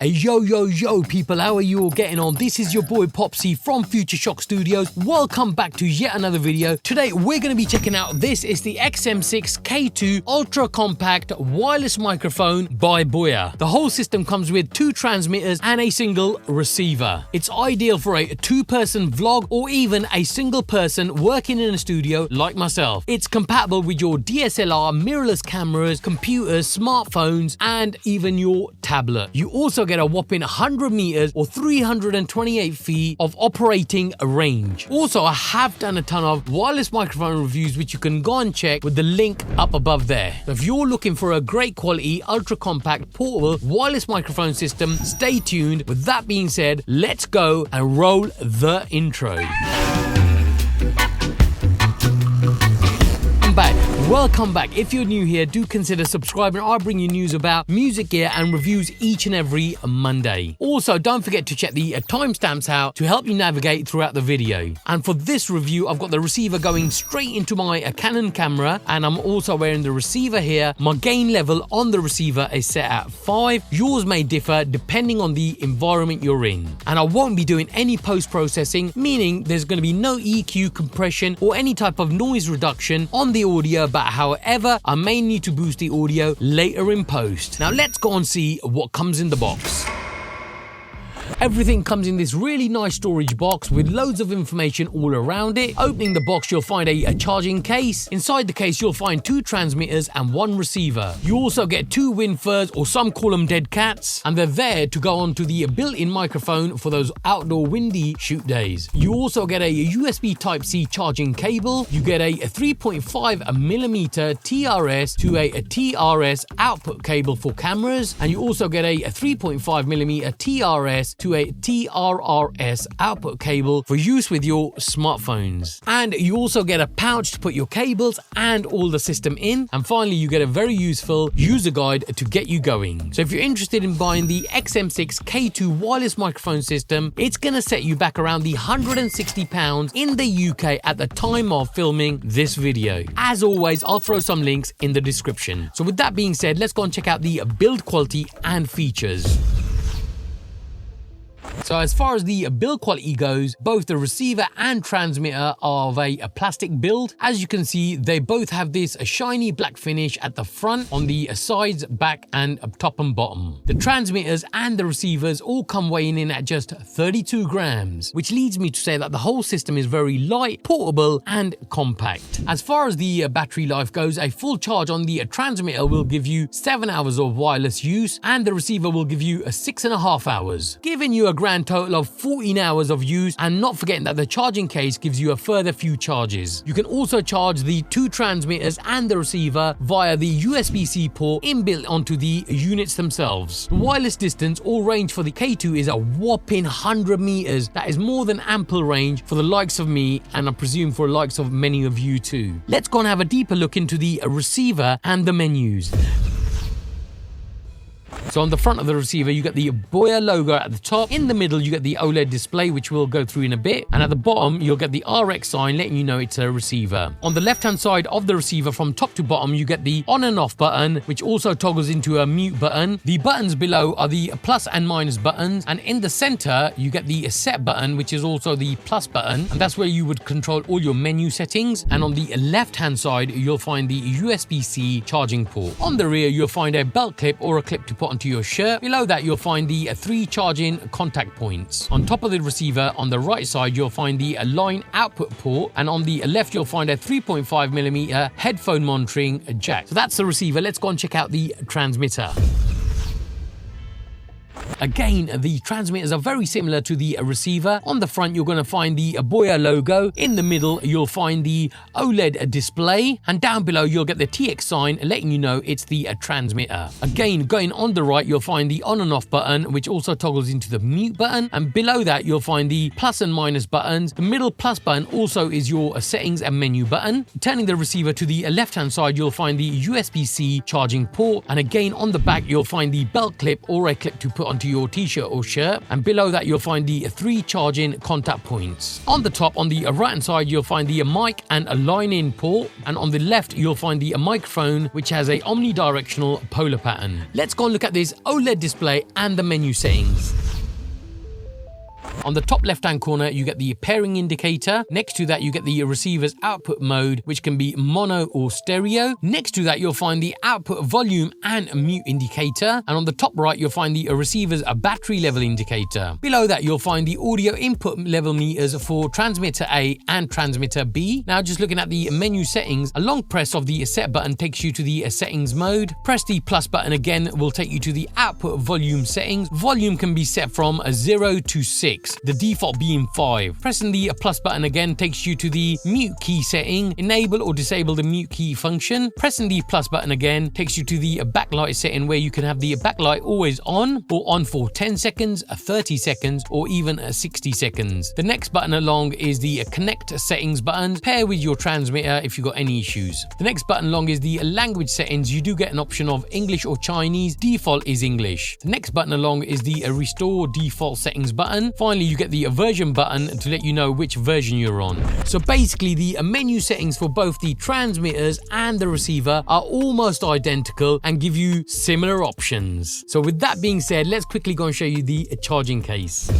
Hey, yo, people, how are you all getting on? This is your boy Popsy from Future Shock Studios. Welcome back to yet another video. Today, we're going to be checking out this is the XM6-K2 Ultra Compact Wireless Microphone by Boya. The whole system comes with 2 transmitters and a single receiver. It's ideal for a 2-person vlog or even a single person working in a studio like myself. It's compatible with your DSLR, mirrorless cameras, computers, smartphones, and even your tablet. You also get a whopping 100 meters or 328 feet of operating range. Also, I have done a ton of wireless microphone reviews which you can go and check with the link up above there. So if you're looking for a great quality, ultra compact, portable wireless microphone system, stay tuned. With that being said, let's go and roll the intro. Welcome back. If you're new here, do consider subscribing. I bring you news about music gear and reviews each and every Monday. Also, don't forget to check the timestamps out to help you navigate throughout the video. And for this review, I've got the receiver going straight into my Canon camera, and I'm also wearing the receiver here. My gain level on the receiver is set at 5. Yours may differ depending on the environment you're in. And I won't be doing any post-processing, meaning there's going to be no EQ, compression, or any type of noise reduction on the audio, but however, I may need to boost the audio later in post. Now let's go and see what comes in the box. Everything comes in this really nice storage box with loads of information all around it. Opening the box, you'll find a charging case. Inside the case, you'll find 2 transmitters and 1 receiver. You also get 2 windfurs, or some call them dead cats, and they're there to go onto the built-in microphone for those outdoor windy shoot days. You also get a USB Type-C charging cable. You get a 3.5mm TRS to a TRS output cable for cameras, and you also get a 3.5mm TRS to a TRRS output cable for use with your smartphones. And you also get a pouch to put your cables and all the system in. And finally, you get a very useful user guide to get you going. So if you're interested in buying the XM6-K2 wireless microphone system, it's going to set you back around the £160 in the UK at the time of filming this video. As always, I'll throw some links in the description. So with that being said, let's go and check out the build quality and features. So as far as the build quality goes, both the receiver and transmitter are of a plastic build. As you can see, they both have this shiny black finish at the front, on the sides, back, and top and bottom. The transmitters and the receivers all come weighing in at just 32 grams, which leads me to say that the whole system is very light, portable, and compact. As far as the battery life goes, a full charge on the transmitter will give you 7 hours of wireless use, and the receiver will give you 6.5 hours, giving you a grand total of 14 hours of use, and not forgetting that the charging case gives you a further few charges. You can also charge the 2 transmitters and the receiver via the USB-C port inbuilt onto the units themselves. The wireless distance or range for the K2 is a whopping 100 meters. That is more than ample range for the likes of me, and I presume for the likes of many of you too. Let's go and have a deeper look into the receiver and the menus. So on the front of the receiver, you get the Boya logo at the top. In the middle, you get the OLED display, which we'll go through in a bit. And at the bottom, you'll get the RX sign letting you know it's a receiver. On the left-hand side of the receiver, from top to bottom, you get the on and off button, which also toggles into a mute button. The buttons below are the plus and minus buttons. And in the center, you get the set button, which is also the plus button. And that's where you would control all your menu settings. And on the left-hand side, you'll find the USB-C charging port. On the rear, you'll find a belt clip or a clip to put onto your shirt. Below that, you'll find the 3 charging contact points. On top of the receiver, on the right side, you'll find the line output port, and on the left, you'll find a 3.5mm headphone monitoring jack. So that's the receiver. Let's go and check out the transmitter. Again, the transmitters are very similar to the receiver. On the front, you're going to find the Boya logo. In the middle, you'll find the OLED display. And down below, you'll get the TX sign letting you know it's the transmitter. Again, going on the right, you'll find the on and off button, which also toggles into the mute button. And below that, you'll find the plus and minus buttons. The middle plus button also is your settings and menu button. Turning the receiver to the left-hand side, you'll find the USB-C charging port. And again, on the back, you'll find the belt clip or a clip to put on onto your t-shirt or shirt, and below that you'll find the 3 charging contact points. On the top, on the right hand side, you'll find the mic and a line-in port, and on the left you'll find the microphone, which has a omnidirectional polar pattern. Let's go and look at this OLED display and the menu settings. On the top left hand corner you get the pairing indicator. Next to that you get the receiver's output mode, which can be mono or stereo. Next to that you'll find the output volume and mute indicator, and on the top right you'll find the receiver's battery level indicator. Below that you'll find the audio input level meters for transmitter A and transmitter B. Now just looking at the menu settings, a long press of the set button takes you to the settings mode. Press the plus button again will take you to the output volume settings. Volume can be set from 0 to 6. The default being 5. Pressing the plus button again takes you to the mute key setting. Enable or disable the mute key function. Pressing the plus button again takes you to the backlight setting, where you can have the backlight always on or on for 10 seconds, 30 seconds, or even 60 seconds. The next button along is the connect settings button. Pair with your transmitter if you've got any issues. The next button along is the language settings. You do get an option of English or Chinese. Default is English. The next button along is the restore default settings button. Finally, you get the version button to let you know which version you're on. So basically the menu settings for both the transmitters and the receiver are almost identical and give you similar options. So with that being said, let's quickly go and show you the charging case.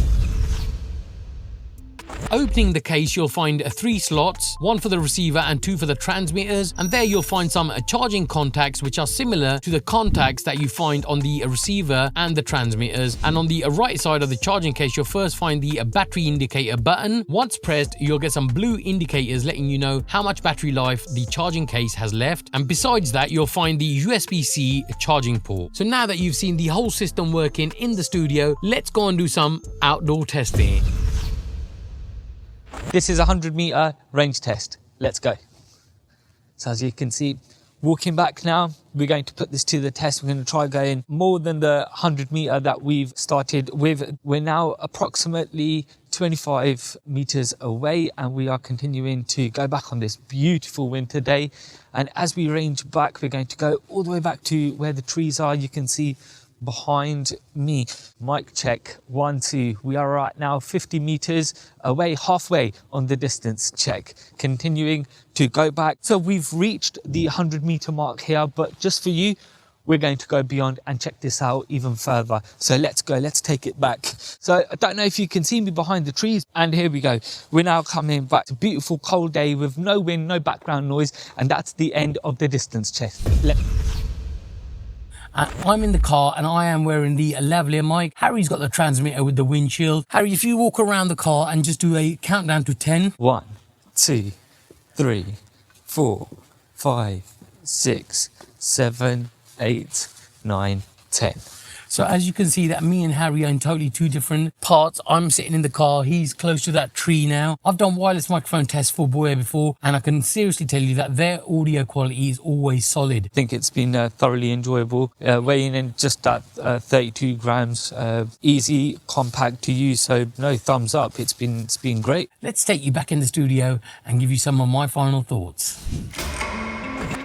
Opening the case, you'll find 3 slots, 1 for the receiver and 2 for the transmitters, and there you'll find some charging contacts which are similar to the contacts that you find on the receiver and the transmitters. And on the right side of the charging case, you'll first find the battery indicator button. Once pressed, you'll get some blue indicators letting you know how much battery life the charging case has left, and besides that you'll find the USB-C charging port. So now that you've seen the whole system working in the studio, let's go and do some outdoor testing. This is a 100-meter range test. Let's go. So as you can see, walking back now, we're going to put this to the test. We're going to try going more than the 100-meter that we've started with. We're now approximately 25 meters away, and we are continuing to go back on this beautiful winter day. And as we range back, we're going to go all the way back to where the trees are. You can see behind me. Mic check, 1, 2. We are right now 50 meters away, halfway on the distance check. Continuing to go back. So we've reached the 100-meter mark here, but just for you, we're going to go beyond and check this out even further. So let's go, let's take it back. So I don't know if you can see me behind the trees, and here we go. We're now coming back to a beautiful cold day with no wind, no background noise, and that's the end of the distance check. I'm in the car and I am wearing the Lav Mic. Harry's got the transmitter with the windshield. Harry, if you walk around the car and just do a countdown to 10. 1, 2, 3, 4, 5, 6, 7, 8, 9, 10. So as you can see that me and Harry are in totally 2 different parts. I'm sitting in the car, he's close to that tree now. I've done wireless microphone tests for Boya before, and I can seriously tell you that their audio quality is always solid. I think it's been thoroughly enjoyable. Weighing in just at 32 grams, easy, compact to use, so no, thumbs up. It's been great. Let's take you back in the studio and give you some of my final thoughts.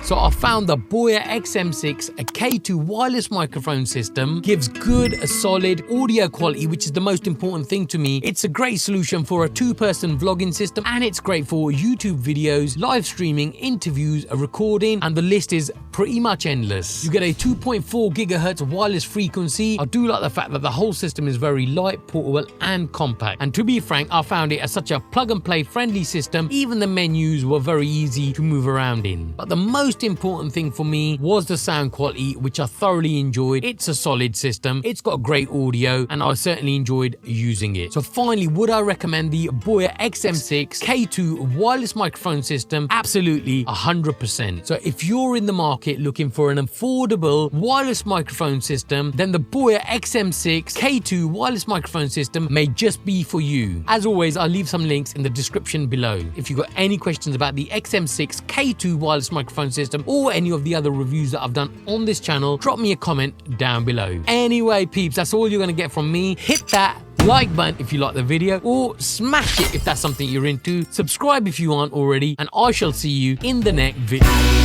So I found the Boya BY-XM6-K2 wireless microphone system gives good, solid audio quality, which is the most important thing to me. It's a great solution for a 2-person vlogging system, and it's great for YouTube videos, live streaming, interviews, recording, and the list is pretty much endless. You get a 2.4 gigahertz wireless frequency. I do like the fact that the whole system is very light, portable, and compact. And to be frank, I found it as such a plug-and-play friendly system. Even the menus were very easy to move around in. But the most important thing for me was the sound quality, which I thoroughly enjoyed. It's a solid system, it's got great audio, and I certainly enjoyed using it. So finally, would I recommend the Boya BY-XM6-K2 wireless microphone system? Absolutely, 100%. So if you're in the market looking for an affordable wireless microphone system, then the Boya BY-XM6-K2 wireless microphone system may just be for you. As always, I'll leave some links in the description below. If you've got any questions about the XM6-K2 wireless microphone system or any of the other reviews that I've done on this channel, drop me a comment down below. Anyway, peeps, that's all you're going to get from me. Hit that like button if you like the video, or smash it if that's something you're into. Subscribe if you aren't already, and I shall see you in the next video.